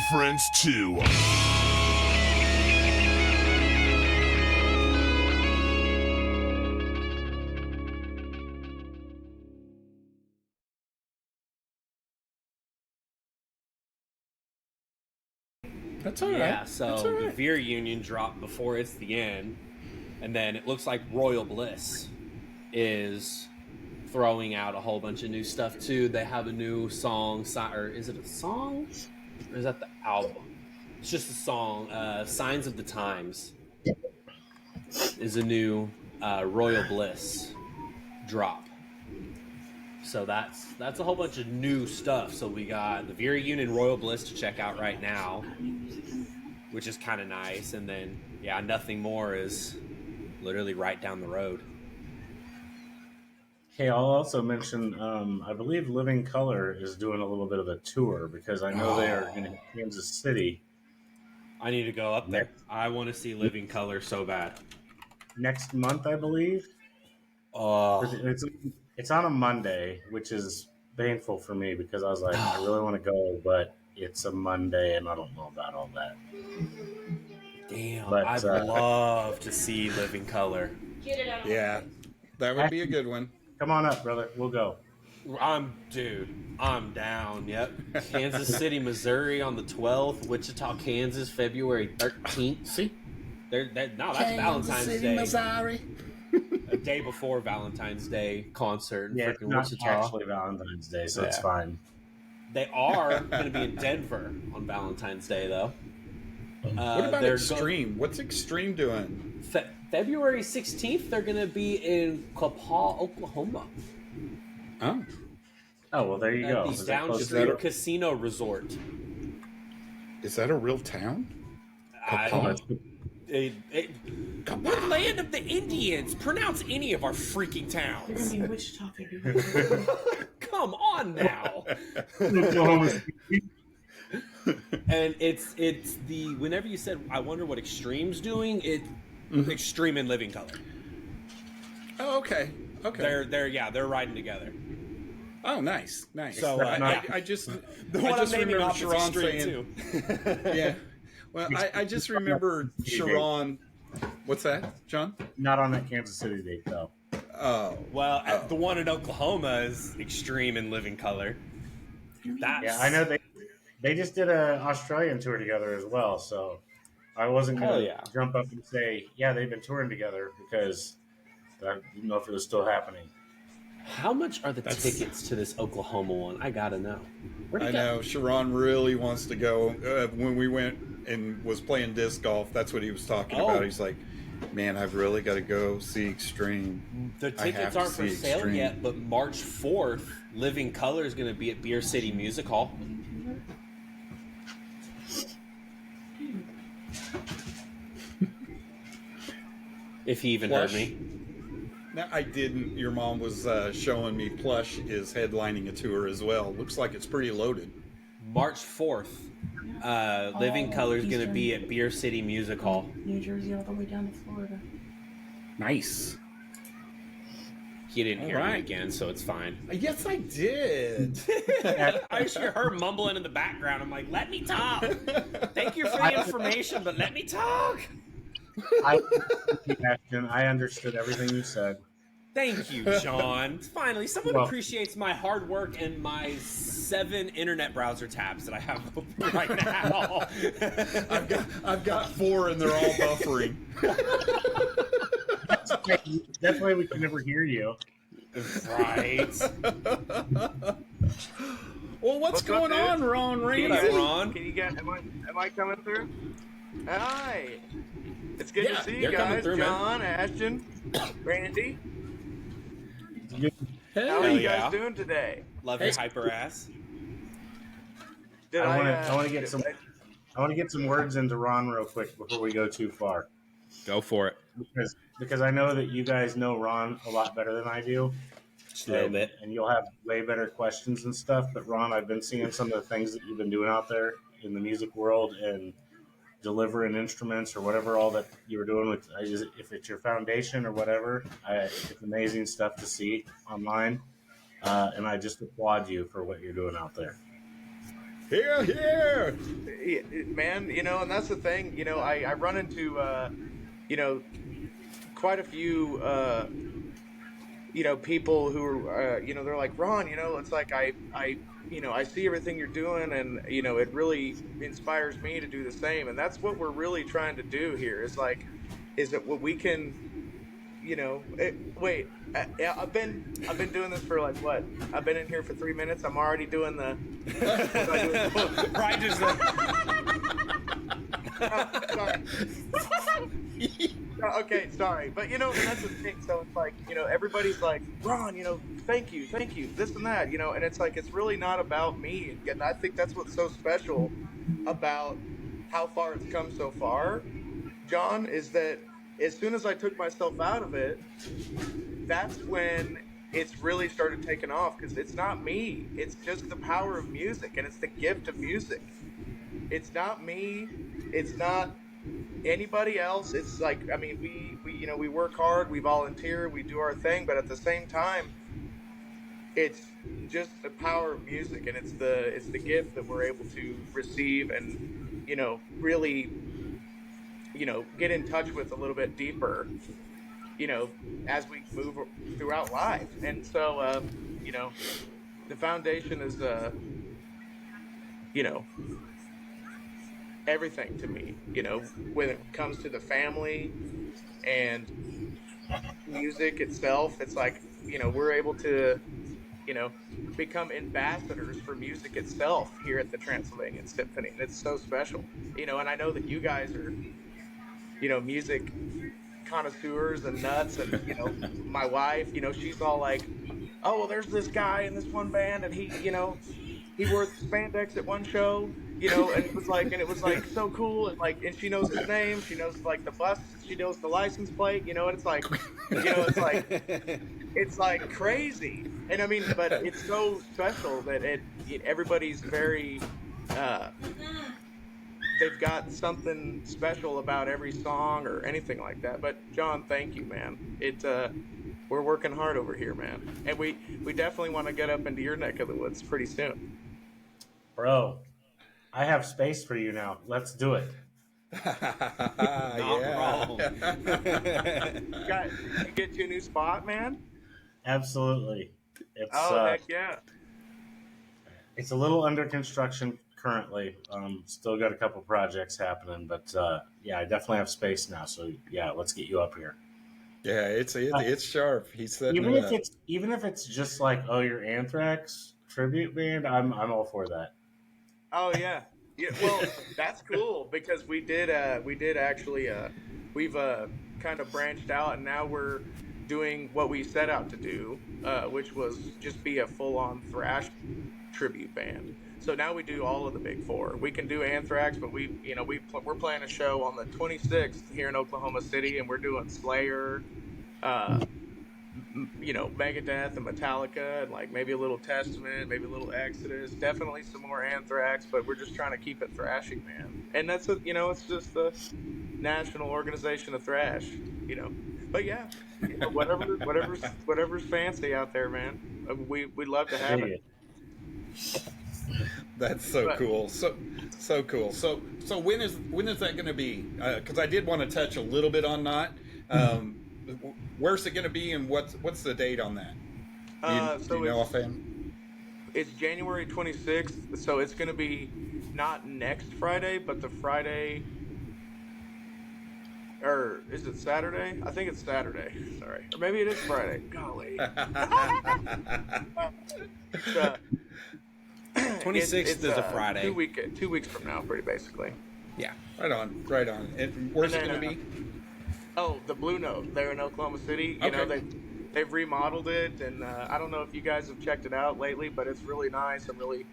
Friends too. That's all right. Yeah, so the Veer Union dropped before it's the end, and then it looks like Royal Bliss is throwing out a whole bunch of new stuff too. They have a new song, or is it a song? Or is that the album? It's just a song. Signs of the Times is a new Royal Bliss drop. So that's a whole bunch of new stuff. So we got the Veer Union Royal Bliss to check out right now, which is kind of nice. And then, yeah, Nothing More is literally right down the road. Hey, I'll also mention, I believe Living Color is doing a little bit of a tour because I know they are in Kansas City. I need to go up there. I want to see Living Color so bad. Next month, I believe. It's on a Monday, which is painful for me because I was like, I really want to go, but it's a Monday and I don't know about all that. Damn, I'd love to see Living Color. Yeah, that would be a good one. Come on up, brother. We'll go. I'm down. Yep. Kansas City, Missouri on the 12th. Wichita, Kansas, February 13th. See? That's Valentine's Day. Missouri. A day before Valentine's Day concert. Yeah, it's not actually Valentine's Day, so it's fine. They are going to be in Denver on Valentine's Day, though. What about Extreme? What's Extreme doing? February 16th, they're going to be in Quapaw, Oklahoma. Oh, well, there you go. The Down Street Casino Resort. Is that a real town? We're land of the Indians. Pronounce any of our freaking towns. They're going to be in Wichita, February. Come on now. And it's the, whenever you said, I wonder what Extreme's doing, it's Extreme and Living Color. Oh, okay. They're riding together. Oh, nice. So I just remember Sharon saying too. Yeah. Well, I just remember Sharon. What's that, John? Not on that Kansas City date, though. Oh. Well, the one in Oklahoma is Extreme and Living Color. Yeah, I know they just did an Australian tour together as well, so I wasn't going to jump up and say, yeah, they've been touring together because I didn't know if it was still happening. How much are the tickets to this Oklahoma one? I got to know. I know. Sharon really wants to go. When we went and was playing disc golf, that's what he was talking about. He's like, man, I've really got to go see Extreme. The tickets aren't for sale yet, but March 4th, Living Color is going to be at Beer City Music Hall. If he even heard me. No, I didn't. Your mom was showing me Plush is headlining a tour as well. Looks like it's pretty loaded. March 4th, Living Color is going to be at Beer City Music Hall. New Jersey all the way down to Florida. Nice. You didn't hear me again, so it's fine. Yes, I did. I just hear her mumbling in the background. I'm like, let me talk. Thank you for the information, but let me talk. I understood everything you said. Thank you, John. Finally, someone appreciates my hard work and my 7 internet browser tabs that I have open right now. I've got 4 and they're all buffering. That's why we can never hear you. Right. Well, what's going on, Ron Ramsey? Ron? Can you get? Am I coming through? Hi. It's good to see you guys, through, John, man. Ashton, Randy. Hey. How are you guys doing today? Love your hyper ass. I want to get some words into Ron real quick before we go too far. Go for it. Because I know that you guys know Ron a lot better than I do. Just a little bit. And you'll have way better questions and stuff. But Ron, I've been seeing some of the things that you've been doing out there in the music world and delivering instruments or whatever all that you were doing with, if it's your foundation or whatever, it's amazing stuff to see online. And I just applaud you for what you're doing out there. Here, here. Man, and that's the thing, I run into, quite a few, people who are, they're like, Ron, it's like I see everything you're doing and, it really inspires me to do the same. And that's what we're really trying to do here is that what we can, wait, I've been doing this for like what? I've been in here for 3 minutes. I'm already doing the, right, just sorry. Okay, sorry. But, and that's the thing. So it's like, everybody's like, Ron, thank you, this and that, and it's like, it's really not about me. And I think that's what's so special about how far it's come so far, John, is that as soon as I took myself out of it, that's when it's really started taking off, because it's not me. It's just the power of music, and it's the gift of music. It's not me. It's not anybody else. It's like, I mean, we work hard, we volunteer, we do our thing, but at the same time, it's just the power of music, and it's the gift that we're able to receive and, really, get in touch with a little bit deeper, as we move throughout life. And so, the foundation is, everything to me, when it comes to the family and music itself. It's like, we're able to, become ambassadors for music itself here at the Transylvanian Symphony. And it's so special, and I know that you guys are, music connoisseurs and nuts, and, my wife, she's all like, oh, well, there's this guy in this one band, and he wore spandex at one show, and it was like so cool, and and she knows his name, she knows like the bus, she knows the license plate, and it's like, it's like crazy. And I mean, but it's so special that everybody's very, they've got something special about every song or anything like that. But John, thank you, man. We're working hard over here, man, and we definitely want to get up into your neck of the woods pretty soon. Bro, I have space for you now. Let's do it. Not wrong. Guys, you get you a new spot, man? Absolutely. Heck yeah. It's a little under construction currently. Still got a couple projects happening, but yeah, I definitely have space now. So yeah, let's get you up here. Yeah, it's sharp. He said even if it's just like, oh, your Anthrax tribute band, I'm all for that. Oh yeah. Yeah, well, that's cool because we did actually we've kind of branched out, and now we're doing what we set out to do, which was just be a full-on thrash tribute band. So now we do all of the big four. We can do Anthrax, but we're playing a show on the 26th here in Oklahoma City, and we're doing Slayer, Megadeth and Metallica, and like maybe a little Testament, maybe a little Exodus, definitely some more Anthrax, but we're just trying to keep it thrashy, man. And that's it's just the National Organization of Thrash, But yeah, whatever's fancy out there, man. We'd love to have it. That's so cool. So cool. So when is that going to be? Because I did want to touch a little bit on that. Where's it going to be, and what's the date on that? Do you know offhand? It's January 26th, so it's going to be not next Friday, but the Friday. Or is it Saturday? I think it's Saturday. Sorry, or maybe it is Friday. Golly. 26th is a Friday. 2 weeks from now, pretty basically. Yeah. Right on. And where's it going to be? Oh, the Blue Note there in Oklahoma City. You know, they've remodeled it, and I don't know if you guys have checked it out lately, but it's really nice. I'm really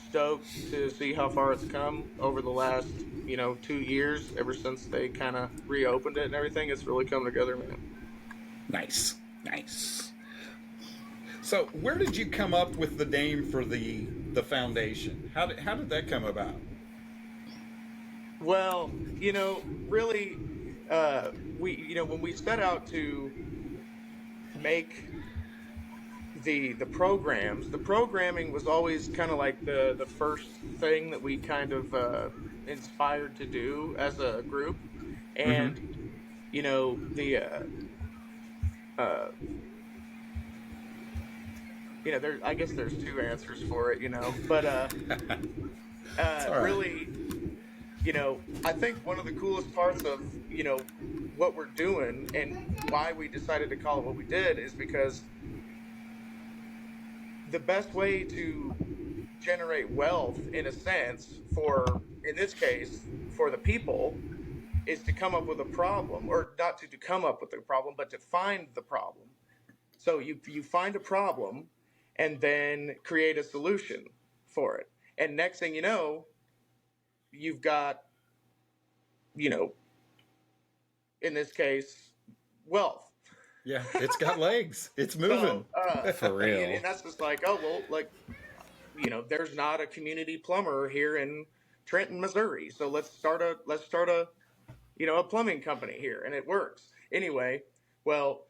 stoked to see how far it's come over the last 2 years, ever since they kind of reopened it and everything. It's really come together, man. Nice. So, where did you come up with the name for the foundation? How did that come about? Well, really, when we set out to make the programs, the programming was always kind of like the first thing that we kind of inspired to do as a group, and I guess there's two answers for it, but really, I think one of the coolest parts of what we're doing and why we decided to call it what we did is because the best way to generate wealth, in a sense, in this case, for the people, is to come up with a problem, or not to come up with a problem, but to find the problem. So you find a problem and then create a solution for it. And next thing you know, you've got, in this case, wealth. Yeah, it's got legs. It's moving. So, for real. And that's just like, there's not a community plumber here in Trenton, Missouri. So let's start a plumbing company here, and it works. Anyway, well,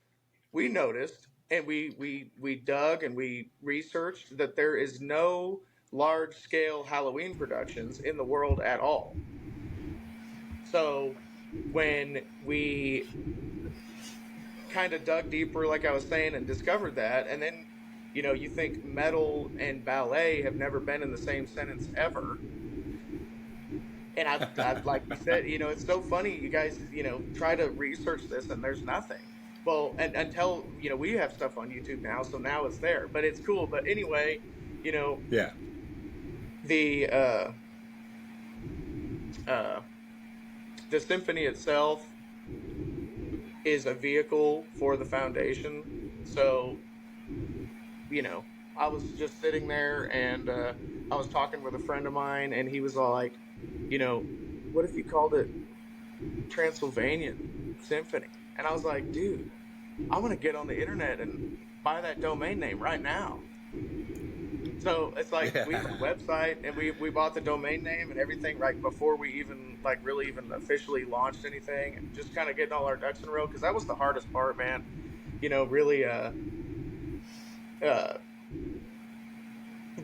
we noticed, and we dug and we researched that there is no large-scale Halloween productions in the world at all. So when we kind of dug deeper, like I was saying, and discovered that, and then you think metal and ballet have never been in the same sentence ever. And I like you said, it's so funny, you guys, try to research this and there's nothing. Well, and until we have stuff on YouTube now, so now it's there, but it's cool. But anyway, yeah, the symphony itself is a vehicle for the foundation. So, I was just sitting there and I was talking with a friend of mine, and he was all like, what if you called it Transylvanian Symphony? And I was like, dude, I'm going to get on the internet and buy that domain name right now. So it's like we have a website, and we bought the domain name and everything right before we even really even officially launched anything, and just kind of getting all our ducks in a row, because that was the hardest part, man. Really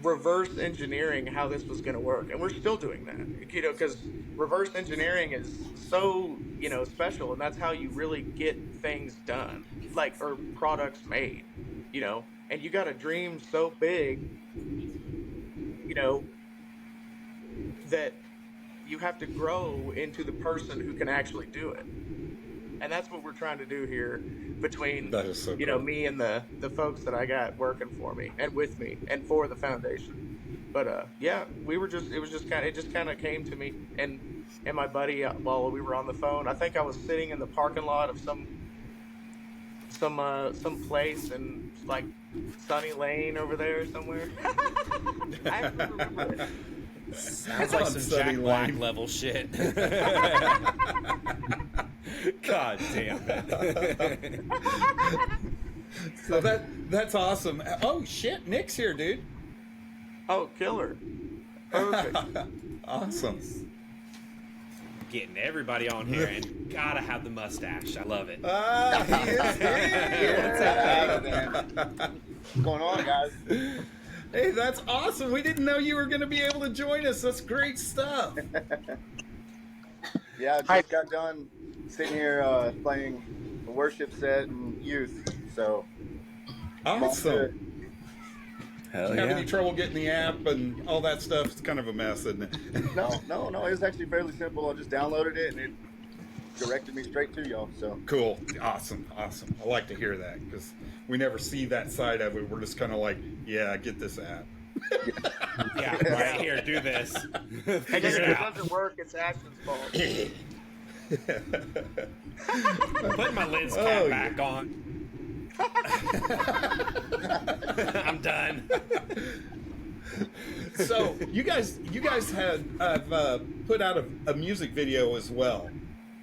reverse engineering how this was going to work, and we're still doing that, because reverse engineering is so special, and that's how you really get things done, or products made, and you got to dream so big, that you have to grow into the person who can actually do it. And that's what we're trying to do here between, so cool. Me and the folks that I got working for me and with me and for the foundation. But it just kind of came to me and my buddy while we were on the phone. I think I was sitting in the parking lot of some place in Sunny Lane over there somewhere. I remember it. Sounds like some Jack Black level shit. God damn it. So that's awesome. Oh shit, Nick's here, dude. Oh, killer. Perfect. Awesome. Getting everybody on here, and gotta have the mustache. I love it. He is here. What's going on, guys? Hey, that's awesome. We didn't know you were going to be able to join us. That's great stuff. Yeah, I just got done sitting here playing a worship set and youth. So awesome. Hell Did you have any trouble getting the app and all that stuff? It's kind of a mess, isn't it? No. It was actually fairly simple. I just downloaded it and it directed me straight to y'all. So cool. Awesome. I like to hear that because we never see that side of it. We're just kind of like, yeah, get this app. Yeah, right here, do this. And if it doesn't work, it's Ashton's fault. Put my lens cap back on. I'm done. So you guys have put out a music video as well,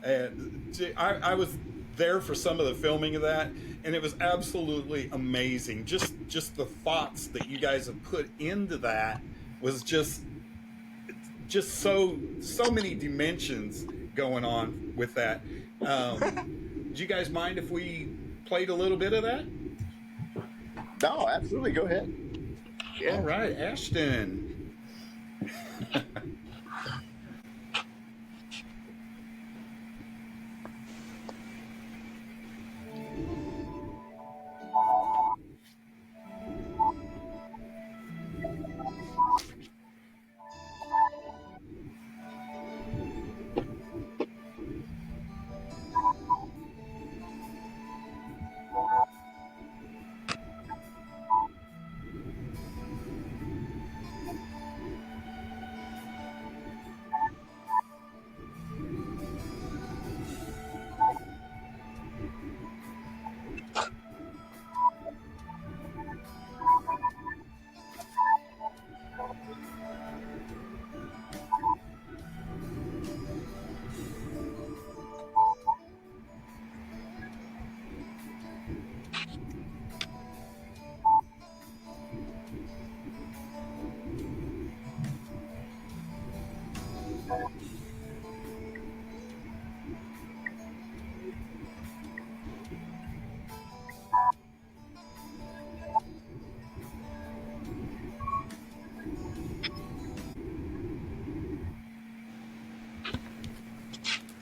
and I was there for some of the filming of that, and it was absolutely amazing. Just the thoughts that you guys have put into that was just so many dimensions going on with that. Do you guys mind if we played a little bit of that? No, absolutely. Go ahead. Yeah. All right, Ashton.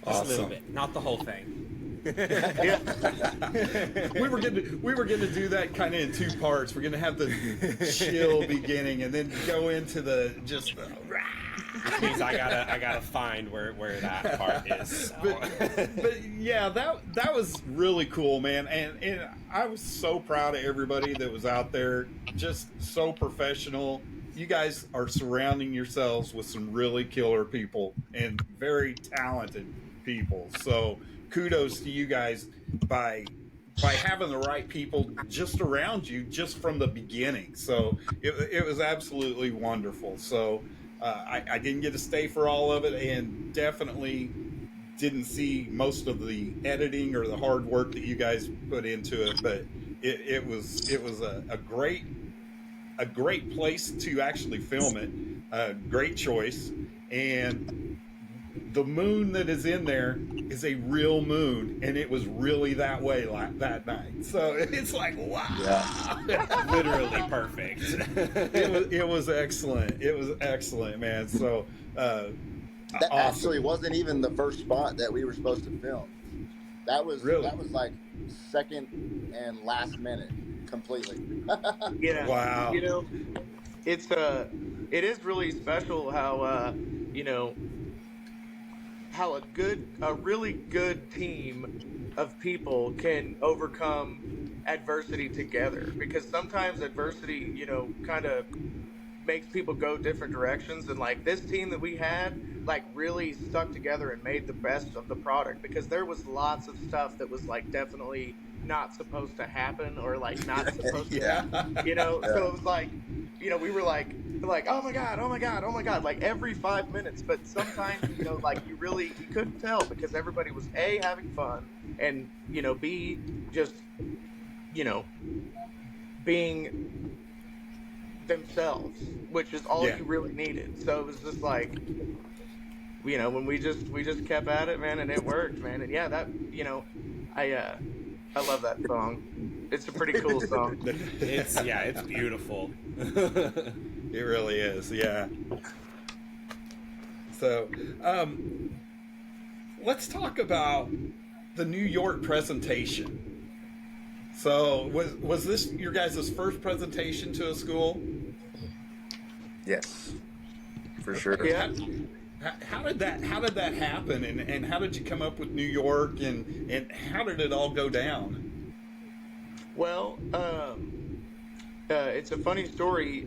Awesome. A little bit, not the whole thing. we were gonna do that kind of in two parts. We're gonna have the chill beginning and then go into the just. Means I gotta find where that part is. So. But yeah, that was really cool, man, and I was so proud of everybody that was out there, just so professional. You guys are surrounding yourselves with some really killer people and very talented people. So kudos to you guys by having the right people just around you just from the beginning. So it was absolutely wonderful. So I didn't get to stay for all of it and definitely didn't see most of the editing or the hard work that you guys put into it, but it was a great place to actually film it. Great choice. And the moon that is in there is a real moon, and it was really that way that night. So it's like, wow. Yeah. Literally perfect. It was excellent. It was excellent, man. So that awesome. Actually wasn't even the first spot that we were supposed to film. That was like second and last minute. Completely. Yeah. Wow. You know, it is really special how how a really good team of people can overcome adversity together, because sometimes adversity, kind of makes people go different directions, and like this team that we had like really stuck together and made the best of the product, because there was lots of stuff that was like definitely not supposed to happen or like not supposed to happen, so it was like, we were like oh my god like every 5 minutes, but sometimes like you couldn't tell, because everybody was A, having fun, and B, just being themselves, which is all you really needed. So it was just like, when we just kept at it, man, and it worked, man. And yeah, that I love that song. It's a pretty cool song. It's beautiful. It really is, yeah. So, let's talk about the New York presentation. So, was this your guys' first presentation to a school? Yes, for sure. Yeah. How did that happen, and how did you come up with New York, and how did it all go down? Well, it's a funny story.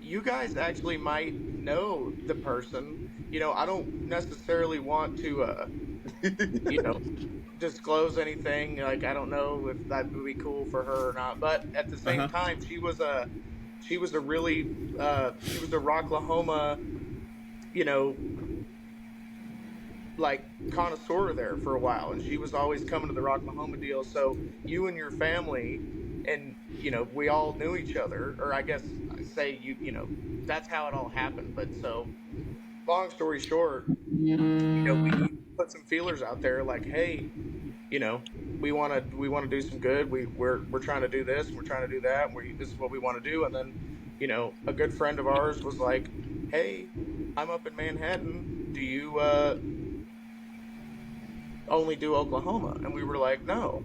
You guys actually might know the person. I don't necessarily want to, disclose anything. Like, I don't know if that would be cool for her or not. But at the same time, she was a really, she was a Rocklahoma, like connoisseur there for a while, and she was always coming to the Rocklahoma deal. So you and your family, and we all knew each other, or I guess I say that's how it all happened. But so, long story short, we put some feelers out there, like, hey, we want to do some good. We're trying to do this, we're trying to do that. This is what we want to do, and then a good friend of ours was like, hey, I'm up in Manhattan. Do you only do Oklahoma? And we were like, no,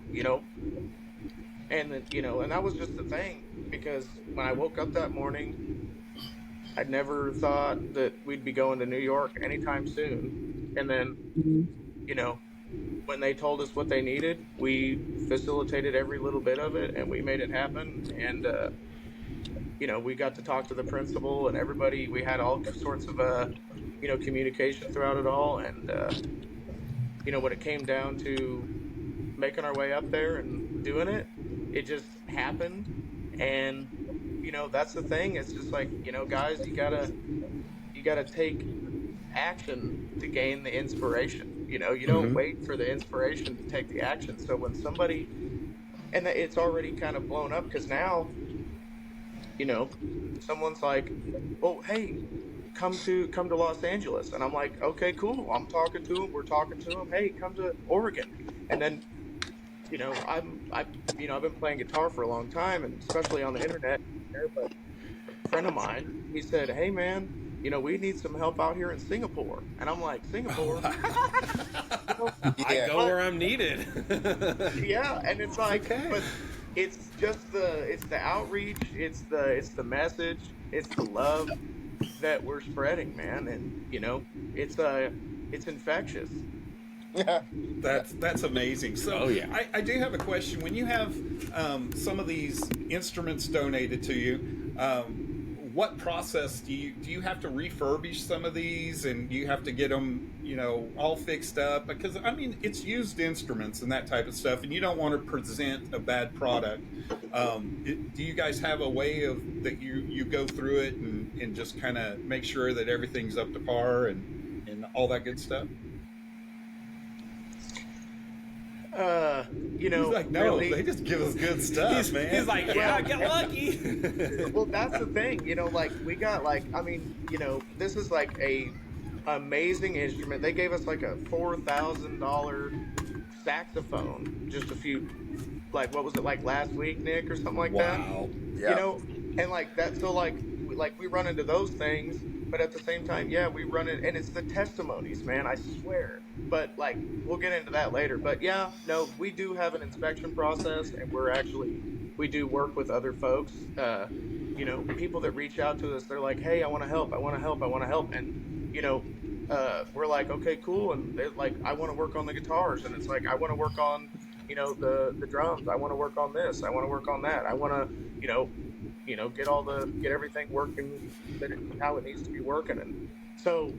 and then, and that was just the thing, because when I woke up that morning, I'd never thought that we'd be going to New York anytime soon. And then, when they told us what they needed, we facilitated every little bit of it, and we made it happen. And, we got to talk to the principal and everybody. We had all sorts of, communication throughout it all. And, when it came down to making our way up there and doing it, it just happened. And, that's the thing. It's just like, guys, you gotta take action to gain the inspiration. You don't wait for the inspiration to take the action. So when somebody, and it's already kind of blown up, because now, someone's like, oh, hey, come to Los Angeles. And I'm like, okay, cool. I'm talking to him. We're talking to him. Hey, come to Oregon. And then, I've been playing guitar for a long time, and especially on the internet. But a friend of mine, he said, hey man, we need some help out here in Singapore. And I'm like, Singapore? I go where I'm needed. Yeah, and it's like, but it's just the outreach, it's the message, it's the love that we're spreading, man. And it's infectious. Yeah, that's amazing. So I do have a question. When you have some of these instruments donated to you, what process do you have to refurbish some of these, and do you have to get them all fixed up? Because I mean, it's used instruments and that type of stuff, and you don't want to present a bad product. Do you guys have a way of that you go through it and just kind of make sure that everything's up to par and all that good stuff? He's like, no, really, they just give us good stuff, man. He's like, yeah, get lucky. Well, that's the thing, like, we got, like, I mean, this is like a amazing instrument. They gave us like a $4,000 saxophone just a few, like, what was it, like last week, Nick, or something like that? Wow. Yeah. And like that, so like we run into those things, but at the same time, yeah, we run it, and it's the testimonies, man, I swear. But like, we'll get into that later. But yeah, no, we do have an inspection process, and we do work with other folks. People that reach out to us, they're like, hey, I want to help, and we're like, okay, cool, and they're like, I want to work on the guitars, and it's like, I want to work on the drums, I want to work on this, I want to work on that, I want to get everything working how it needs to be working. And so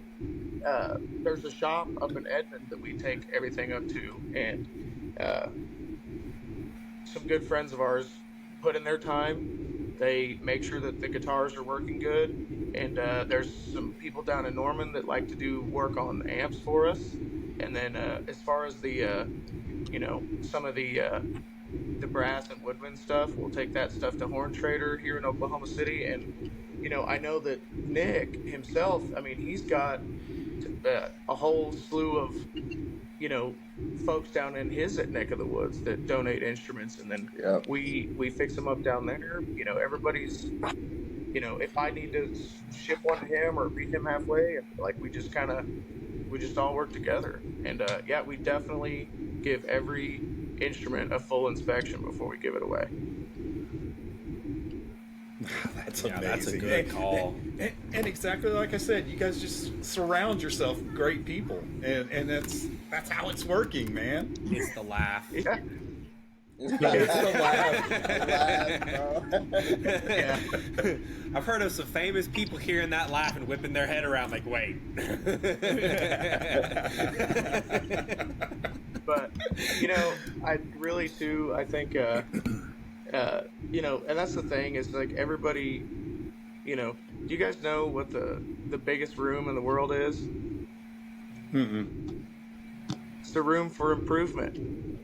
there's a shop up in Edmond that we take everything up to, and some good friends of ours put in their time. They make sure that the guitars are working good, and there's some people down in Norman that like to do work on amps for us. And then as far as the some of the brass and woodwind stuff, we'll take that stuff to Horn Trader here in Oklahoma City. And I know that Nick himself, I mean, he's got a whole slew of you know, folks down in his neck of the woods that donate instruments, and then we fix them up down there. You know, everybody's, you know, if I need to ship one to him or meet him halfway, and like we just all work together. And yeah, we definitely give every instrument a full inspection before we give it away. That's amazing. That's a good call. And exactly like I said, you guys just surround yourself with great people, and that's how it's working, man. It's the laugh. Yeah. It's the laugh. Yeah. I've heard of some famous people hearing that laugh and whipping their head around like, wait. But, you know, I really too, I think, you know, and that's the thing is like everybody, you know, do you guys know what the biggest room in the world is? Mm-mm. It's the room for improvement.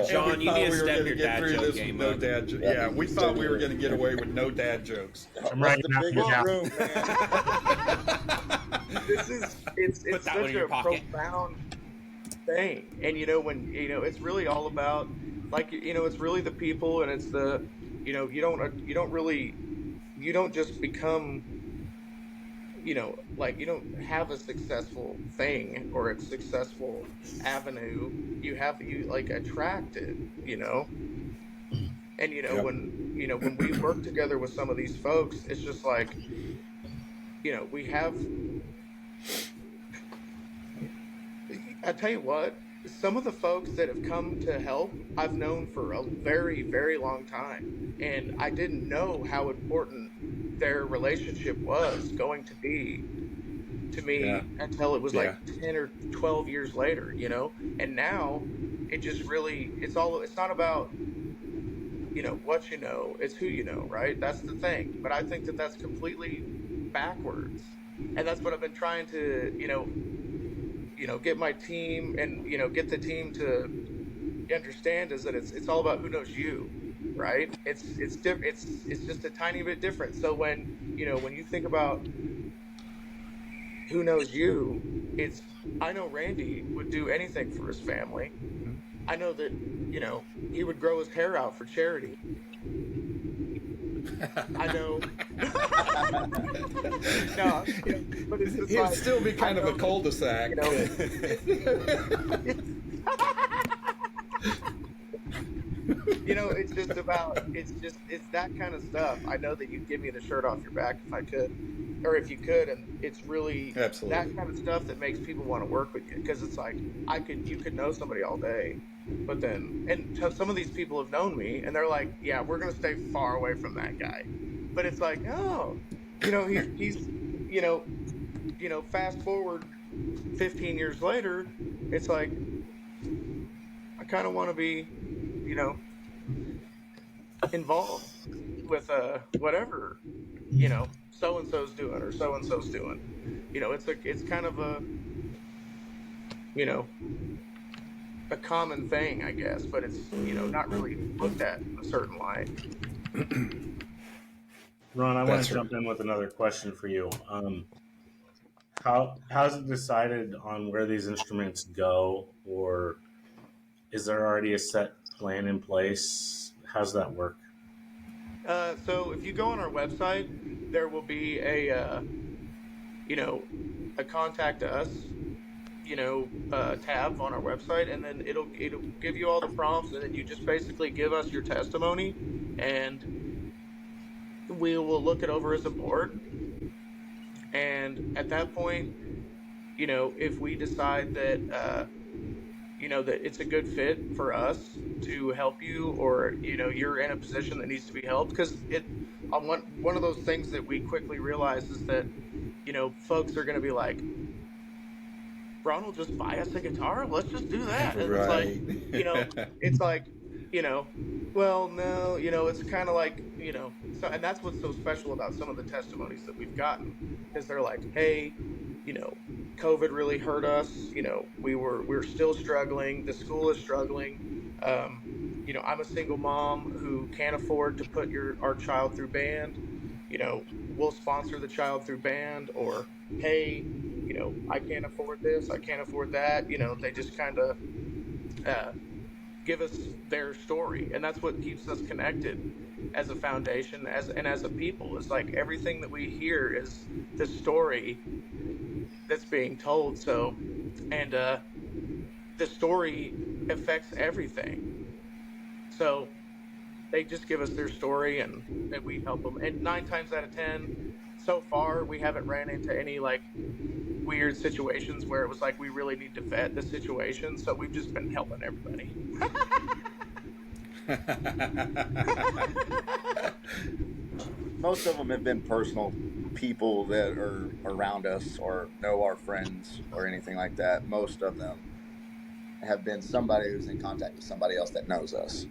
Sean, you need to step your dad joke game up. Yeah, we thought we were going to get away with no dad jokes. I'm right the biggest room, man. It's such a profound thing. And you know, when you know, it's really all about, like, you know, it's really the people, and it's the, you know, you don't just become, you know, like, you don't have a successful thing or a successful avenue. You like attract it, you know. And you know, when we work together with some of these folks, it's just like, you know, we have, I tell you what, some of the folks that have come to help, I've known for a very, very long time. And I didn't know how important their relationship was going to be to me until it was like 10 or 12 years later, you know? And now it just really, it's not about, you know, what you know, it's who you know, right? That's the thing. But I think that that's completely backwards. And that's what I've been trying to, you know, get my team and, you know, get the team to understand is that it's all about who knows you, right? It's different. It's just a tiny bit different. So when, you know, when you think about who knows you, I know Randy would do anything for his family. I know that, you know, he would grow his hair out for charity. I know. No, you know, but it's just It'd still be kind of a cul-de-sac. You know, you know, it's that kind of stuff. I know that you'd give me the shirt off your back if I could, or if you could, and it's really that kind of stuff that makes people want to work with you, because it's like you could know somebody all day, but then, and some of these people have known me, and they're like, yeah, we're gonna stay far away from that guy, but it's like, oh, you know, he's you know, fast forward 15 years later, it's like I kind of want to be, you know, involved with whatever, you know, so and so's doing or so and so's doing. You know, it's kind of a, you know, a common thing, I guess, but it's, you know, not really looked at in a certain light. Ron, I want to jump in with another question for you. How's it decided on where these instruments go, or is there already a set plan in place? How's that work? So if you go on our website, there will be a, you know, a contact us, you know, tab on our website, and then it'll give you all the prompts, and then you just basically give us your testimony, and we will look it over as a board. And at that point, you know, if we decide that, you know, that it's a good fit for us to help you, or, you know, you're in a position that needs to be helped, because one of those things that we quickly realize is that, you know, folks are going to be like, Ron will just buy us a guitar, let's just do that. And it's like, you know, it's like, you know, well, no, you know, it's kind of like, you know, so, and that's what's so special about some of the testimonies that we've gotten, is they're like, hey, you know, COVID really hurt us. You know, we're still struggling. The school is struggling. You know, I'm a single mom who can't afford to put our child through band. You know, we'll sponsor the child through band. Or, hey, you know, I can't afford this, I can't afford that. You know, they just kind of give us their story, and that's what keeps us connected as a foundation, as a people. It's like everything that we hear is the story that's being told. So, and the story affects everything. So they just give us their story, and we help them. And 9 times out of 10, so far, we haven't ran into any like weird situations where it was like we really need to vet the situation. So we've just been helping everybody. Most of them have been personal people that are around us or know our friends or anything like that. Most of them have been somebody who's in contact with somebody else that knows us.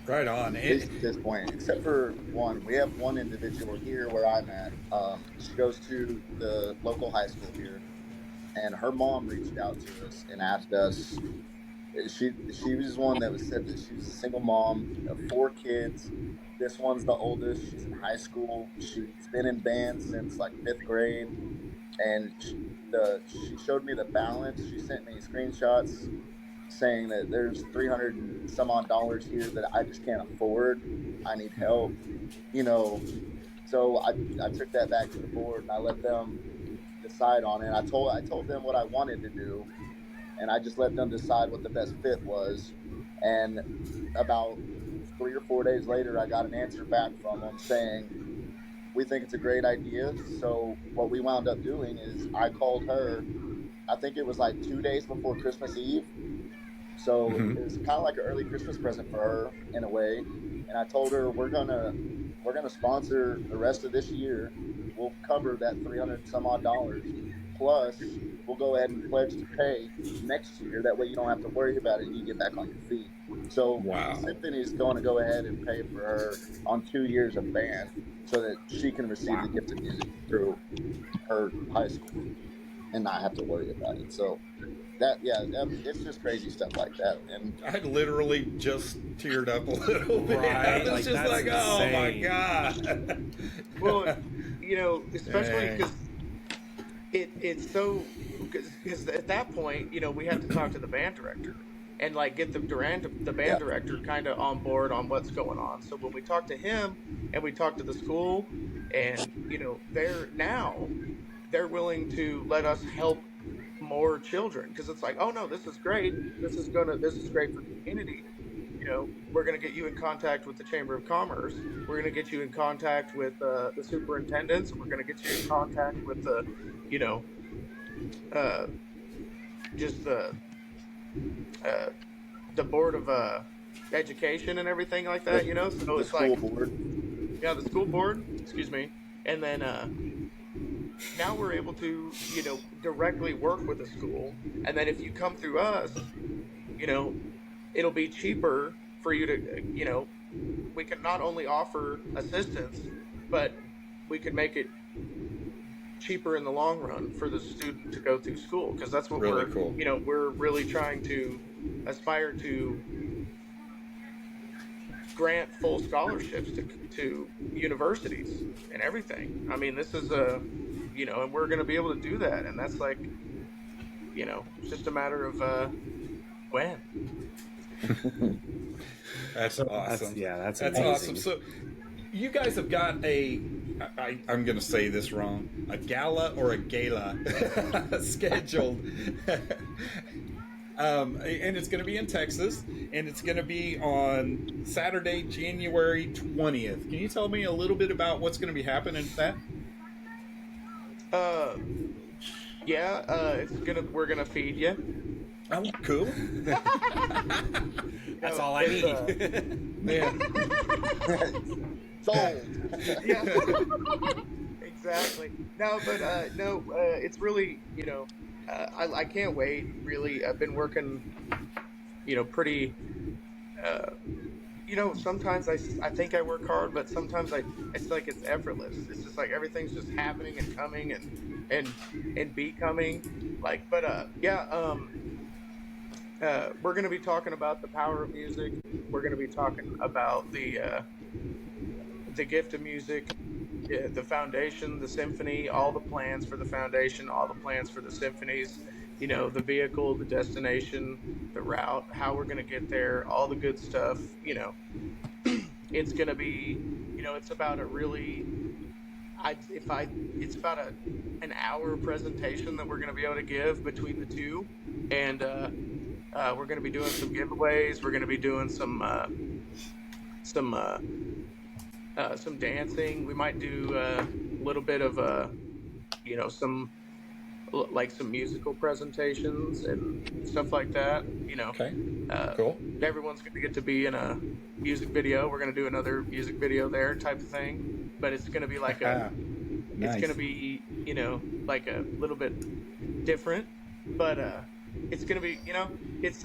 Right on. At least at this point, except for one. We have one individual here where I'm at. She goes to the local high school here, and her mom reached out to us and asked us. She was one that was said that she was a single mom of 4 kids. This one's the oldest. She's in high school. She's been in bands since like 5th grade, and she showed me the balance. She sent me screenshots saying that there's 300 and some odd dollars here that I just can't afford. I need help, you know. So I took that back to the board and I let them decide on it. I told them what I wanted to do, and I just let them decide what the best fit was. And about 3 or 4 days later, I got an answer back from them saying, "We think it's a great idea." So what we wound up doing is I called her. I think it was like 2 days before Christmas Eve. So it was kind of like an early Christmas present for her in a way. And I told her we're gonna sponsor the rest of this year. We'll cover that 300 and some odd dollars. Plus, we'll go ahead and pledge to pay next year. That way, you don't have to worry about it, and you get back on your feet. So the symphony is going to go ahead and pay for her on 2 years of band, so that she can receive the gift of music through her high school and not have to worry about it. So it's just crazy stuff like that. And I literally just teared up a little bit. Right, I was just like, oh my god. Well, you know, especially because it's so, because at that point, you know, we had to talk to the band director and like get the band director kind of on board on what's going on. So when we talked to him and we talked to the school, and you know, they're willing to let us help more children, because it's like, oh no, this is great, this is great for the community. You know, we're going to get you in contact with the Chamber of Commerce, we're going to get you in contact with the superintendents, we're going to get you in contact with the, you know, just the board of education and everything like that, you know. So it's like the school board, excuse me. And then now we're able to, you know, directly work with a school, and then if you come through us, you know, it'll be cheaper for you to, you know, we can not only offer assistance, but we could make it cheaper in the long run for the student to go through school, because that's what you know, we're really trying to aspire to grant full scholarships to universities and everything. I mean, this is you know, and we're going to be able to do that, and that's like, you know, it's just a matter of when. That's awesome. That's awesome. So you guys have got I'm going to say this wrong, a gala or a gala scheduled. And it's going to be in Texas, and it's going to be on Saturday, January 20th. Can you tell me a little bit about what's going to be happening at that? We're gonna feed you. Oh, cool. That's all I need. Man. Sold. Yeah. Exactly. No, but it's really, you know, I can't wait. Really, I've been working, you know, pretty. You know, sometimes I think I work hard, but sometimes it's like it's effortless. It's just like everything's just happening and coming and becoming. Like, but we're going to be talking about the power of music. We're going to be talking about the gift of music. the foundation, the symphony, all the plans for the foundation, all the plans for the symphonies, the vehicle, the destination, the route, how we're going to get there, all the good stuff. It's going to be, it's about a really, it's about an hour presentation that we're going to be able to give between the two. And we're going to be doing some giveaways. We're going to be doing some dancing. We might do a little bit of some musical presentations and stuff like that. Okay. Cool. Everyone's going to get to be in a music video. We're going to do another music video there, type of thing. But it's going to be like nice. It's going to be like a little bit different. But it's going to be it's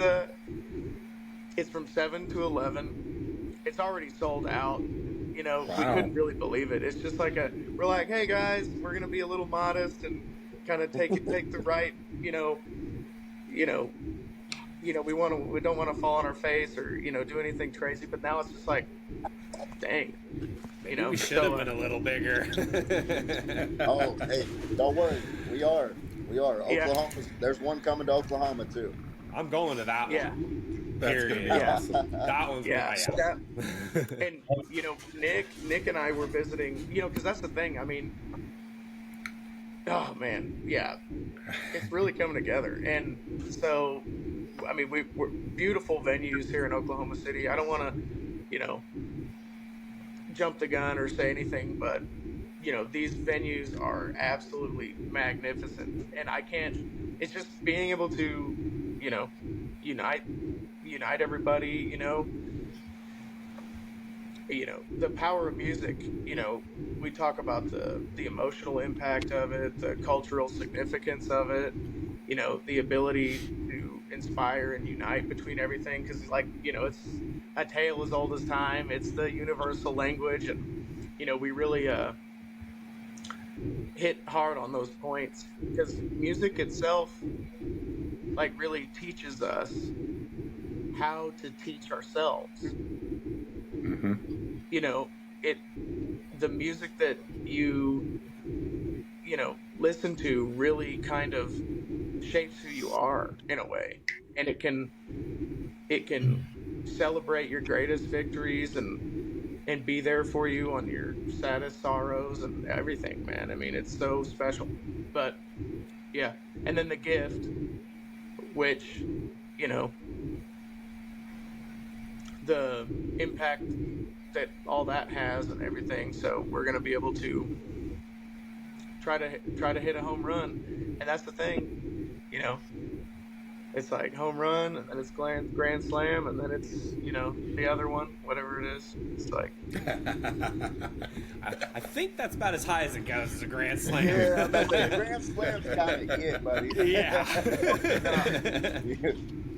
from 7 to 11. It's already sold out. Wow. We couldn't really believe it. It's just like we're like, hey guys, we're gonna be a little modest and kind of take the right, we don't want to fall on our face or do anything crazy. But now it's just like, dang, we should have been a little bigger. Oh, hey, don't worry, we are. Oklahoma. There's one coming to Oklahoma too. I'm going to that yeah. one. That's going to be awesome. That one's And Nick and I were visiting, because that's the thing. I mean, oh man, yeah, it's really coming together. And so, I mean, we're beautiful venues here in Oklahoma City. I don't want to, jump the gun or say anything, but these venues are absolutely magnificent. And it's just being able to, unite everybody, the power of music. We talk about the emotional impact of it, the cultural significance of it, the ability to inspire and unite between everything, because it's a tale as old as time. It's the universal language, and we really hit hard on those points, because music itself really teaches us how to teach ourselves. Mm-hmm. The music that you listen to really kind of shapes who you are in a way, and it can celebrate your greatest victories and be there for you on your saddest sorrows and everything, man. I mean, it's so special. But yeah, and then the gift, which the impact that all that has and everything. So we're going to be able to try to hit a home run. And that's the thing, it's like home run, and then it's grand slam, and then it's the other one, whatever it is. It's like I think that's about as high as it goes as a grand slam. Yeah, but the grand slam's kind of it, buddy. Yeah.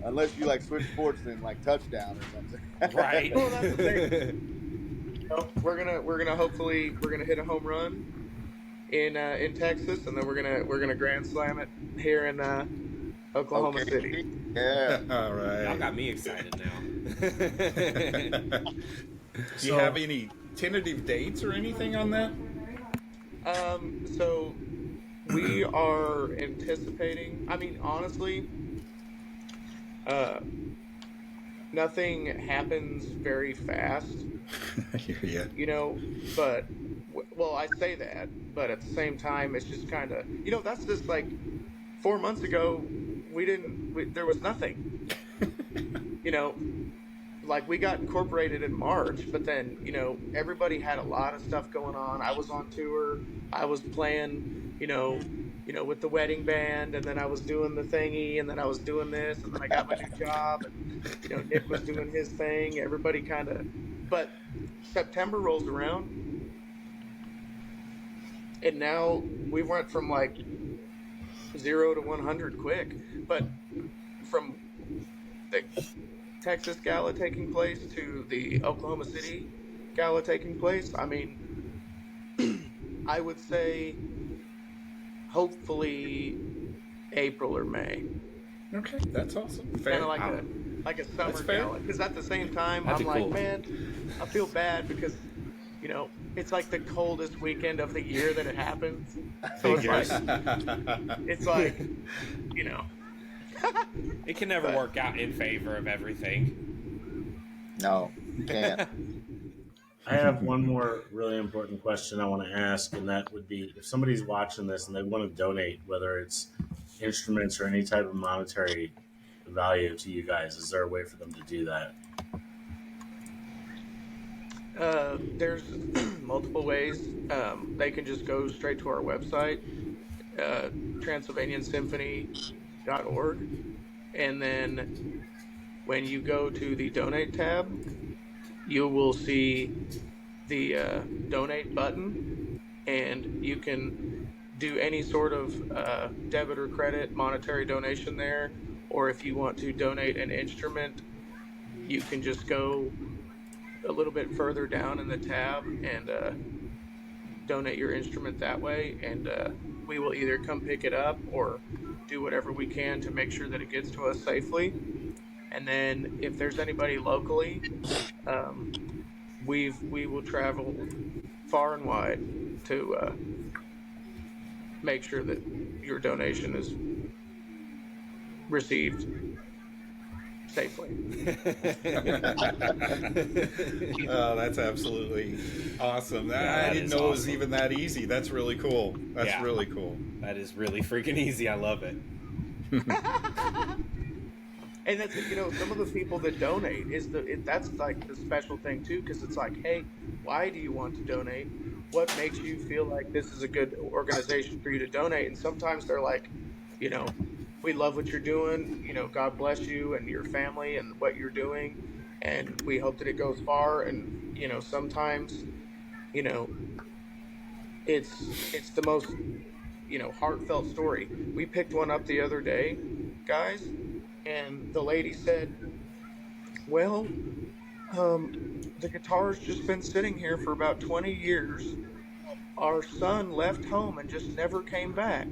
Unless you switch sports and touchdown or something. Right. Well, that's the thing. We're gonna hopefully hit a home run in Texas, and then we're gonna grand slam it here in Oklahoma City. Yeah. All right. Y'all got me excited now. Do you have any tentative dates or anything on that? So we are anticipating. I mean, honestly, nothing happens very fast. Yeah. But I say that, but at the same time, it's just kind of, that's just 4 months ago, there was nothing. We got incorporated in March, but then, everybody had a lot of stuff going on. I was on tour. I was playing, with the wedding band, and then I was doing the thingy, and then I was doing this, and then I got my new job, and, Nick was doing his thing. Everybody but September rolls around, and now we went from 0 to 100 quick. But from the Texas Gala taking place to the Oklahoma City Gala taking place, I mean, I would say hopefully April or May. Okay, that's awesome. Fair. Kind of like a summer gala. Because at the same time, That'd I'm be cool. man, I feel bad because, it's like the coldest weekend of the year that it happens. So it's like, you know, it can never work out in favor of everything. No, you can't. I have one more really important question I want to ask, and that would be if somebody's watching this and they want to donate, whether it's instruments or any type of monetary value to you guys, is there a way for them to do that? There's multiple ways. They can just go straight to our website, transylvaniansymphony.org, and then when you go to the donate tab, you will see the donate button, and you can do any sort of debit or credit monetary donation there, or if you want to donate an instrument, you can just go a little bit further down in the tab and donate your instrument that way, and we will either come pick it up or do whatever we can to make sure that it gets to us safely. And then if there's anybody locally, we will travel far and wide to make sure that your donation is received safely. Oh, that's absolutely awesome. I didn't know it was even that easy. That's really cool. That's really cool. That is really freaking easy. I love it. And that's, you know, some of the people that donate that's like the special thing too, because it's like, hey, why do you want to donate? What makes you feel like this is a good organization for you to donate? And sometimes they're like, you know, we love what you're doing. You know, God bless you and your family and what you're doing, and we hope that it goes far. And you know, sometimes, you know, it's the most, you know, heartfelt story. We picked one up the other day, guys, and the lady said, well, the guitar's just been sitting here for about 20 years. Our son left home and just never came back.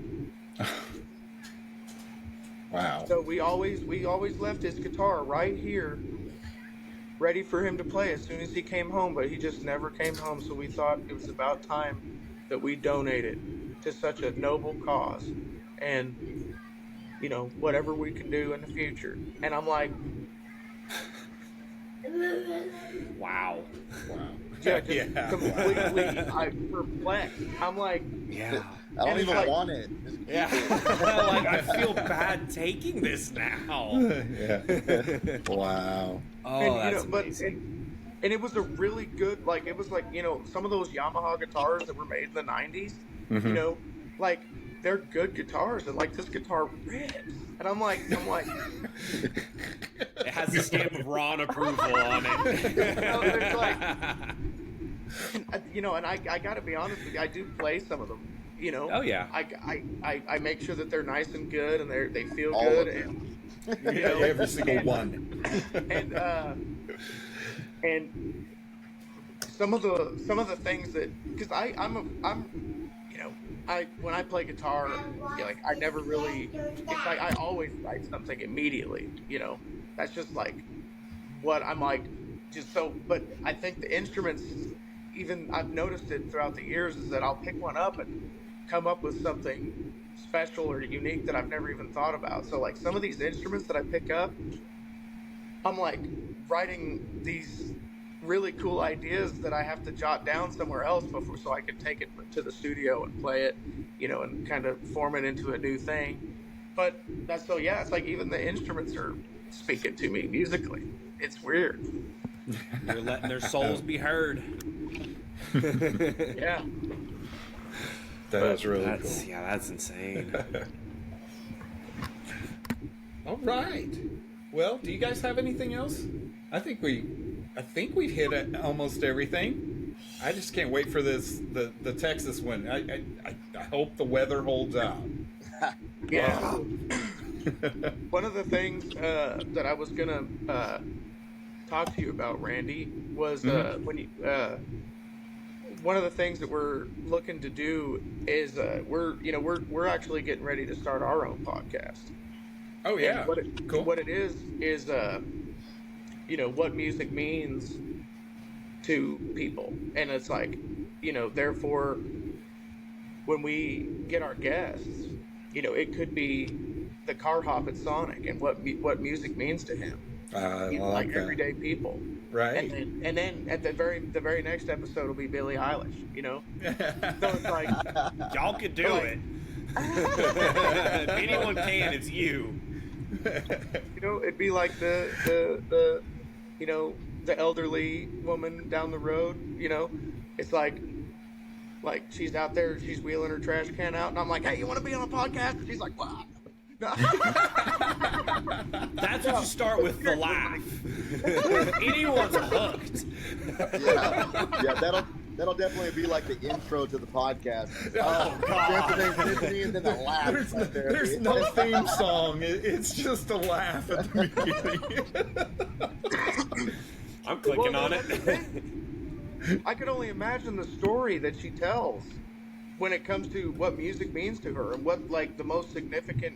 Wow. So we always left his guitar right here, ready for him to play as soon as he came home, but he just never came home. So we thought it was about time that we donated to such a noble cause, and you know, whatever we can do in the future. And I'm like, wow. Yeah, completely perplexed. I'm like, I don't even want it. Yeah. Like, I feel bad taking this now. Yeah. Wow. Oh, and, that's you know, amazing. And it was a really good, like, it was like, you know, some of those Yamaha guitars that were made in the 90s, you know, like, they're good guitars, and like this guitar rips. And I'm like, it has the stamp of Ron approval on it. It's like, you know, and I gotta be honest with you, I do play some of them. You know, oh yeah, I make sure that they're nice and good, and they feel All good, of and You know, every single one. And some of the things that, because I'm you know, when I play guitar, you know, like I never really, it's like I always write something immediately. You know, that's just like what I'm like, just so. But I think the instruments, even I've noticed it throughout the years, is that I'll pick one up and come up with something special or unique that I've never even thought about. So like some of these instruments that I pick up, I'm like writing these really cool ideas that I have to jot down somewhere else before, so I can take it to the studio and play it, you know, and kind of form it into a new thing. But that's, so yeah, it's like even the instruments are speaking to me musically. It's weird. You're letting their souls be heard. Yeah. That's really cool. Yeah, that's insane. All right. Well, do you guys have anything else? I think we've hit almost everything. I just can't wait for the Texas one. I hope the weather holds out. Yeah. One of the things that I was gonna talk to you about, Randy, was when you. One of the things that we're looking to do is we're actually getting ready to start our own podcast. Oh yeah, cool. What it is you know, what music means to people, and it's like, therefore, when we get our guests, it could be the car hop at Sonic and what music means to him. Like everyday people, right? And then at the very next episode will be Billie Eilish. So it's like y'all could do it. If anyone can, it's you. It'd be like the the elderly woman down the road. It's like she's out there, she's wheeling her trash can out, and I'm like, hey, you want to be on a podcast? And she's like, what? That's what you start with, the laugh. Anyone's hooked. Yeah, that'll definitely be like the intro to the podcast. Oh God! And then the laugh. There's no theme song. It's just a laugh at the beginning. I'm clicking on it. I could only imagine the story that she tells when it comes to what music means to her and what the most significant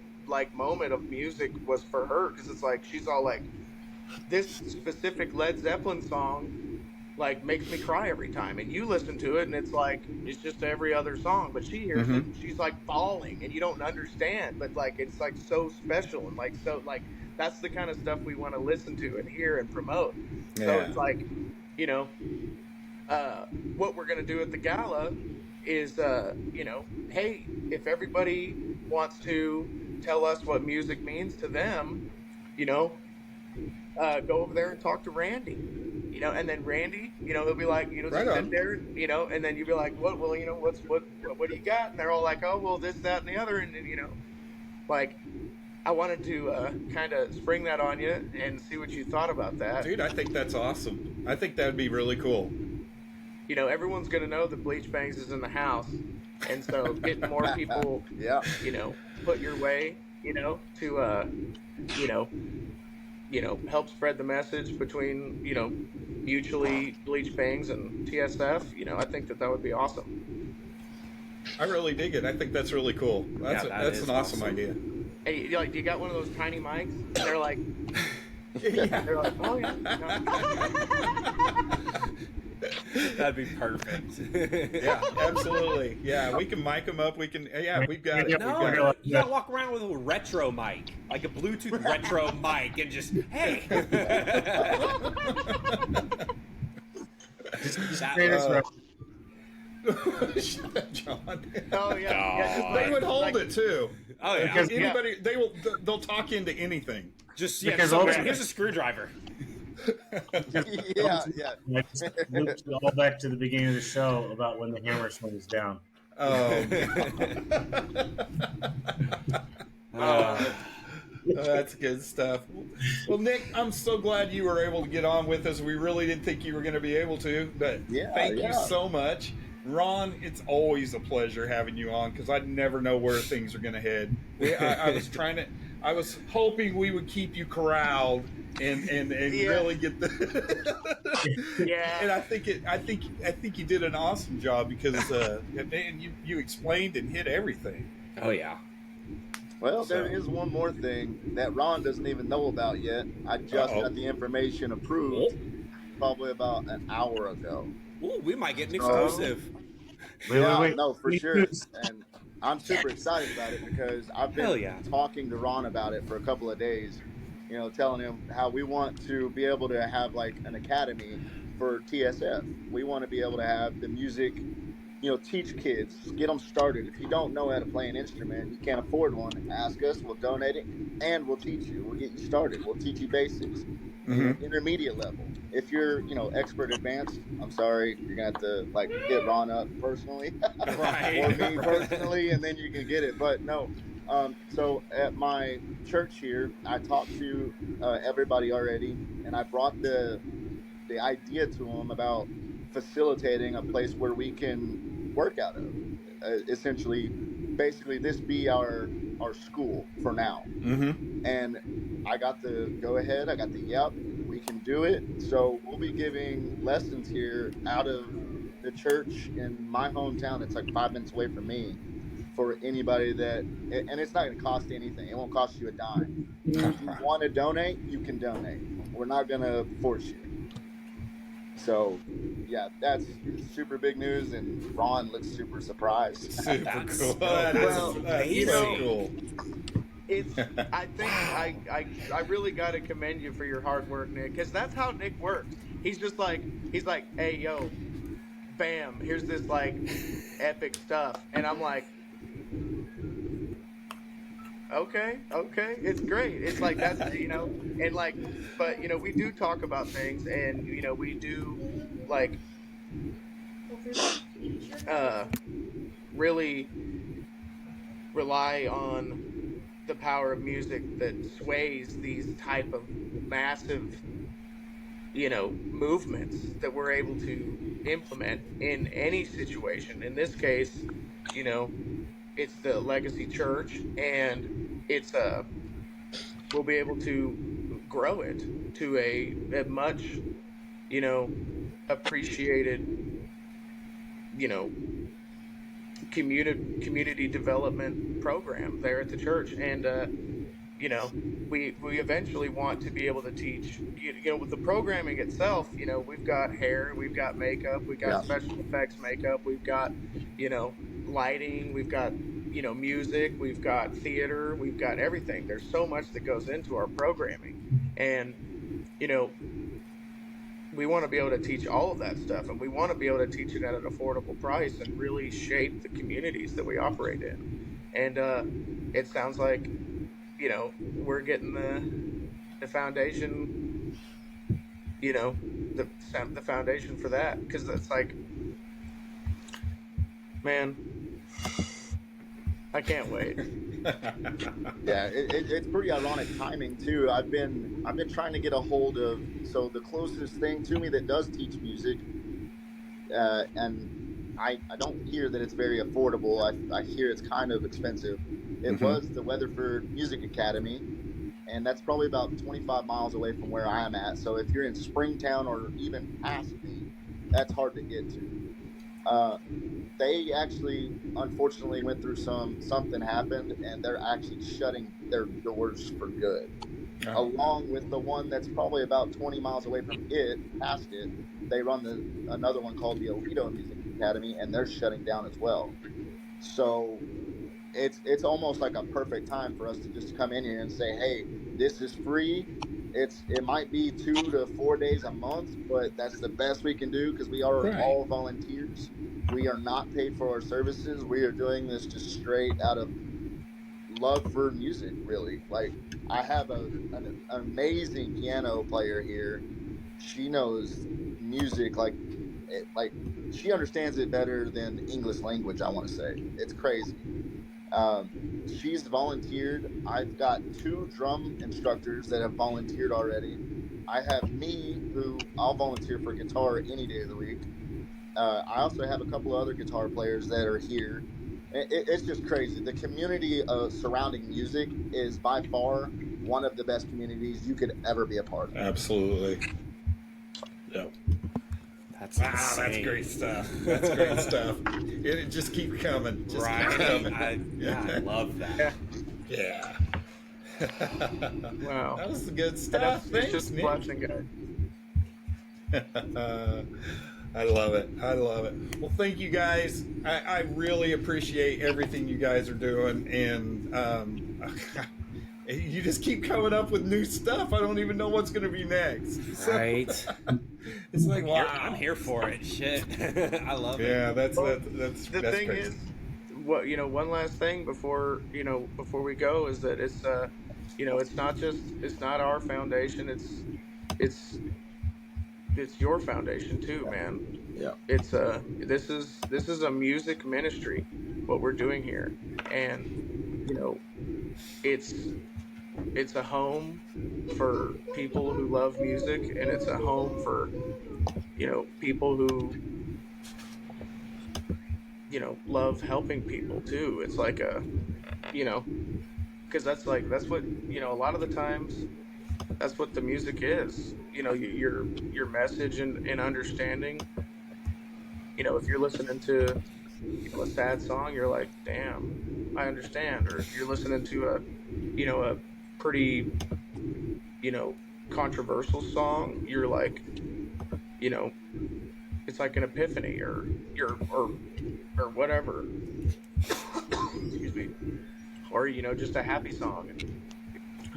moment of music was for her, because it's she's all like, this specific Led Zeppelin song makes me cry every time, and you listen to it and it's it's just every other song, but she hears it and she's bawling and you don't understand, but it's so special and so that's the kind of stuff we want to listen to and hear and promote. So it's what we're going to do at the gala is hey, if everybody wants to tell us what music means to them, go over there and talk to Randy, and then Randy, he'll be like, right sit there, and then you'll be like, what do you got? And they're all like, oh, well, this, that, and the other, and then, I wanted to kind of spring that on you and see what you thought about that. Dude, I think that's awesome. I think that would be really cool. Everyone's going to know that BleachBANGS is in the house, and so getting more people, put your way, to, help spread the message between, mutually BleachBANGS and TSF, I think that would be awesome. I really dig it. I think that's really cool. That's an awesome idea. Hey, you got one of those tiny mics? And they're like, they're like, oh yeah. That'd be perfect. Yeah, absolutely. Yeah, we can mic them up. We can. Yeah, we've got it. No, you gotta walk around with a retro mic, like a Bluetooth retro mic, and just hey. Shut up, John. Oh yeah. They would hold it too. Oh yeah. Because anybody, they'll talk into anything. Just because here's a screwdriver. Yeah. Let's go all back to the beginning of the show about when the hammer swings down. That's good stuff. Well, Nick, I'm so glad you were able to get on with us. We really didn't think you were going to be able to, but thank you so much. Ron, it's always a pleasure having you on because I never know where things are going to head. I was hoping we would keep you corralled and really get the And I think you did an awesome job because man, you explained and hit everything. Oh yeah. Well, there is one more thing that Ron doesn't even know about yet. I just got the information approved probably about an hour ago. Ooh, we might get an exclusive. Wait. No, for sure. And I'm super excited about it because I've been talking to Ron about it for a couple of days, telling him how we want to be able to have an academy for TSF. We want to be able to have the music, teach kids, get them started. If you don't know how to play an instrument, you can't afford one, ask us, we'll donate it, and we'll teach you. We'll get you started. We'll teach you basics. Intermediate level. If you're, expert advanced, I'm sorry, you're gonna have to hit Ron up personally, or me personally, and then you can get it. But no, so at my church here, I talked to everybody already, and I brought the idea to them about facilitating a place where we can work out of. Essentially, basically, this be our school for now. And I got the go ahead. I got the we can do it. So we'll be giving lessons here out of the church in my hometown. It's 5 minutes away from me. For anybody and it's not going to cost anything. It won't cost you a dime. If you want to donate, you can donate. We're not going to force you. So, yeah, that's super big news, and Ron looks super surprised. Super cool. Well, you so know, cool. it's. I think I really got to commend you for your hard work, Nick, because that's how Nick works. He's like, hey, yo, bam, here's this like epic stuff, and I'm like, okay, it's great. It's like that's and like, but we do talk about things, and we do like uh really rely on the power of music that sways these type of massive movements that we're able to implement in any situation. In this case, you know it's the legacy church, and it's we'll be able to grow it to a much appreciated you know community development program there at the church. And we eventually want to be able to teach with the programming itself. We've got hair, we've got makeup, we've got Yeah. special effects makeup, we've got lighting, we've got music, we've got theater, we've got everything. There's so much that goes into our programming, and you know we want to be able to teach all of that stuff, and we want to be able to teach it at an affordable price and really shape the communities that we operate in. And it sounds like we're getting the foundation, the foundation for that, because it's like, man, I can't wait. Yeah, it's pretty ironic timing too. I've been trying to get a hold of, so the closest thing to me that does teach music, and I don't hear that it's very affordable. I hear it's kind of expensive. It was the Weatherford Music Academy, and that's probably about 25 miles away from where I am at. So if you're in Springtown or even past me, that's hard to get to. They actually, unfortunately, went through something happened, and they're actually shutting their doors for good. Along with the one that's probably about 20 miles away from it, past it, they run another one called the Alito Music Academy, and they're shutting down as well. So it's almost like a perfect time for us to just come in here and say, hey, this is free. It might be 2 to 4 days a month, but that's the best we can do, because we are all volunteers. We are not paid for our services. We are doing this just straight out of love for music, really. Like, I have an amazing piano player here. She knows music like she understands it better than English language, I want to say. It's crazy. She's volunteered. I've got 2 drum instructors that have volunteered already. I have me, who I'll volunteer for guitar any day of the week. I also have a couple of other guitar players that are here. It's just crazy. The community surrounding music is by far one of the best communities you could ever be a part of. Absolutely. Yep. That's insane. That's great stuff. That's great stuff. It just keep coming. Just keep coming. I love that. Yeah. Wow. That was the good stuff. Thanks, just Nick. watching, guys. I love it. I love it. Well, thank you guys. I really appreciate everything you guys are doing, and you just keep coming up with new stuff. I don't even know what's going to be next. Right. It's like, wow. I'm here for it. Shit. I love it. Yeah, that's the thing crazy. is, what one last thing before we go is that it's it's not our foundation. It's your foundation too, man. Yeah. It's this is a music ministry, what we're doing here, and it's a home for people who love music, and it's a home for people who love helping people too. It's like because that's what a lot of the times that's what the music is. Your message and understanding. If you're listening to a sad song, you're like, damn, I understand. Or if you're listening to a pretty controversial song, you're like, you know, it's like an epiphany or whatever. Excuse me. Or, you know, just a happy song,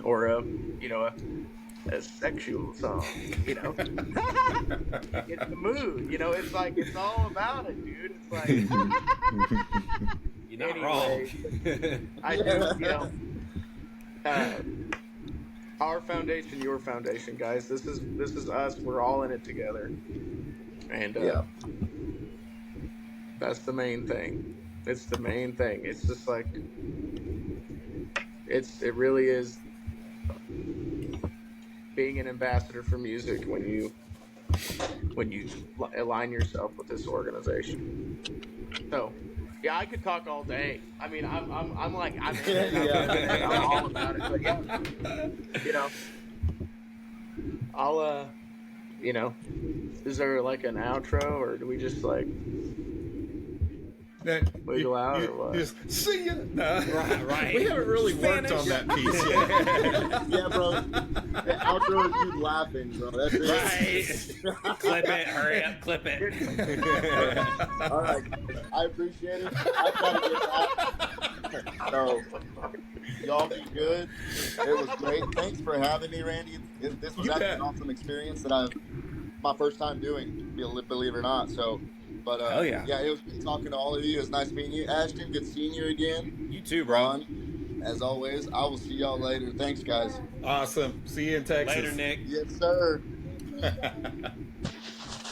or a sexual song, you know. It's the mood, you know. It's like, it's all about it, dude. It's like, you're not anyway, wrong. I do, you know. Our foundation, your foundation, guys. This is us. We're all in it together, and that's the main thing. It's the main thing. It's just like, it really is being an ambassador for music when you align yourself with this organization. So, yeah, I could talk all day. I mean, I'm like, I'm all about it. But yeah, you know, I'll you know, is there like an outro, or do we just like wiggle out, or what? Just see ya. No. Right. We haven't really worked on that piece yet. Yeah, bro. The outro is you laughing, bro. That's it. Right. Clip it. Hurry up. Clip it. All right, guys. I appreciate it. I gotta get out. So, y'all be good. It was great. Thanks for having me, Randy. This was actually an awesome experience that my first time doing, believe it or not. So, but hell yeah. Yeah, it was good talking to all of you. It was nice meeting you, Ashton. Good seeing you again. You too, bro. Ron, as always, I will see y'all later. Thanks, guys. Awesome. See you in Texas. Later, Nick. Yes, sir.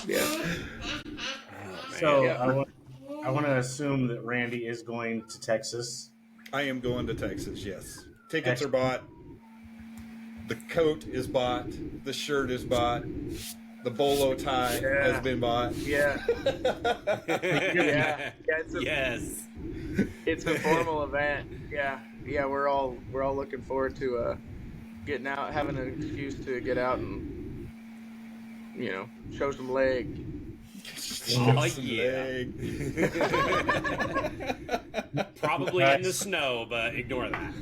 Yeah. Oh, So Yeah. I want to assume that Randy is going to Texas. I am going to Texas, yes. Tickets are bought. The coat is bought. The shirt is bought. The bolo tie has been bought. Yeah. Yeah. Yes. It's a formal event. Yeah. Yeah, we're all looking forward to getting out, having an excuse to get out and, you know, show some leg. Oh, yeah. Probably in the snow, but ignore that.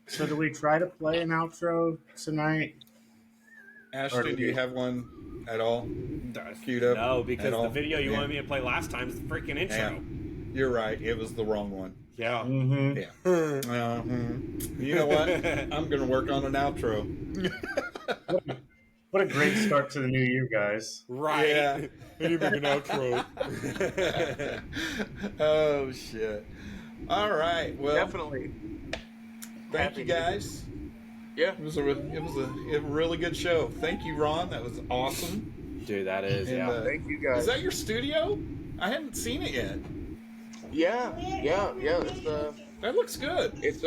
So do we try to play an outro tonight? Ashton, do you have one at all queued up? No, because the video you wanted me to play last time is the freaking intro. Yeah. You're right. It was the wrong one. Yeah. Mm-hmm. Yeah. You know what? I'm going to work on an outro. What a great start to the new year, guys. Right. Yeah. And you make an outro. Oh, shit. All right. Well, Definitely. thank you guys. Yeah. It was a really good show. Thank you, Ron. That was awesome. Dude, that is, And, yeah. Thank you, guys. Is that your studio? I haven't seen it yet. Yeah. It's That looks good. It's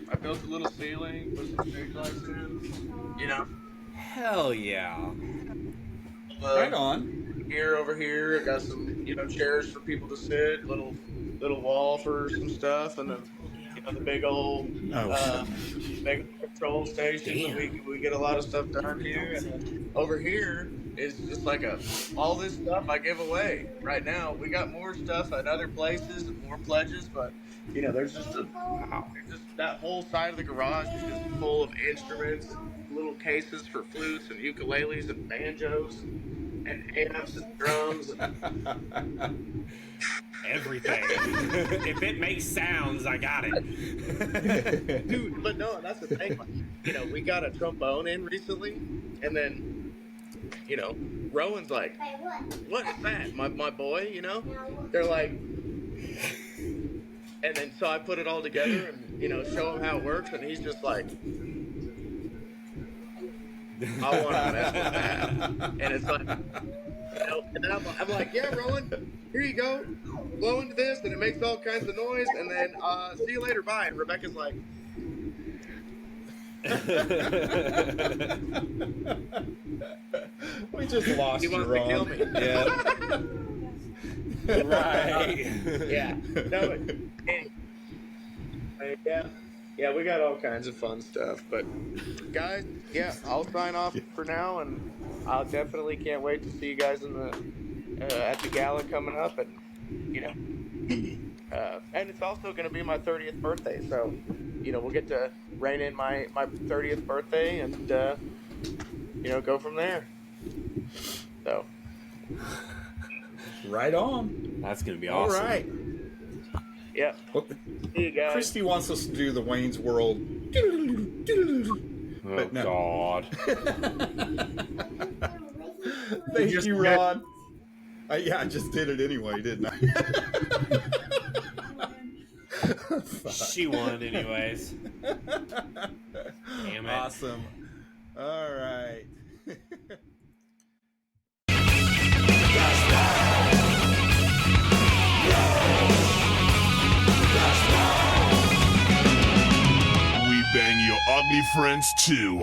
I built a little ceiling, put some stage lights in, you know. Hell yeah. Right on. Here, over here, I got some, you know, chairs for people to sit, little wall for some stuff, and then, you know, the big old big control station. We get a lot of stuff done here, and then over here is just like all this stuff I give away right now. We got more stuff at other places and more pledges, but you know, there's just that whole side of the garage is just full of instruments, little cases for flutes and ukuleles and banjos and amps and drums and Everything. If it makes sounds, I got it. dude. But no, that's the thing. Like, you know, we got a trombone in recently, and then, you know, Rowan's like, "What is that, my boy?" You know, they're like, and then so I put it all together and, you know, show him how it works, and he's just like, "I want to mess with that," and it's like, you know, and then I'm like, "Yeah, Rowan, here you go. Blow into this, and it makes all kinds of noise, and then see you later, bye." And Rebecca's like, We just lost "He you, wants to Ron. kill me." Yeah. Right. Yeah. No, yeah, we got all kinds of fun stuff. But guys, yeah, I'll sign off for now, and I'll definitely can't wait to see you guys in the at the gala coming up, and you know, and it's also going to be my 30th birthday, so you know, we'll get to rein in my 30th birthday and go from there. So right on. That's gonna be awesome. All right. Yeah. Well, see you guys. Christy wants us to do the Wayne's World. Oh no. God. Thank you, Ron. Yeah, I just did it anyway, didn't I? She won anyways. Damn it. Awesome. All right. We bang your ugly friends too.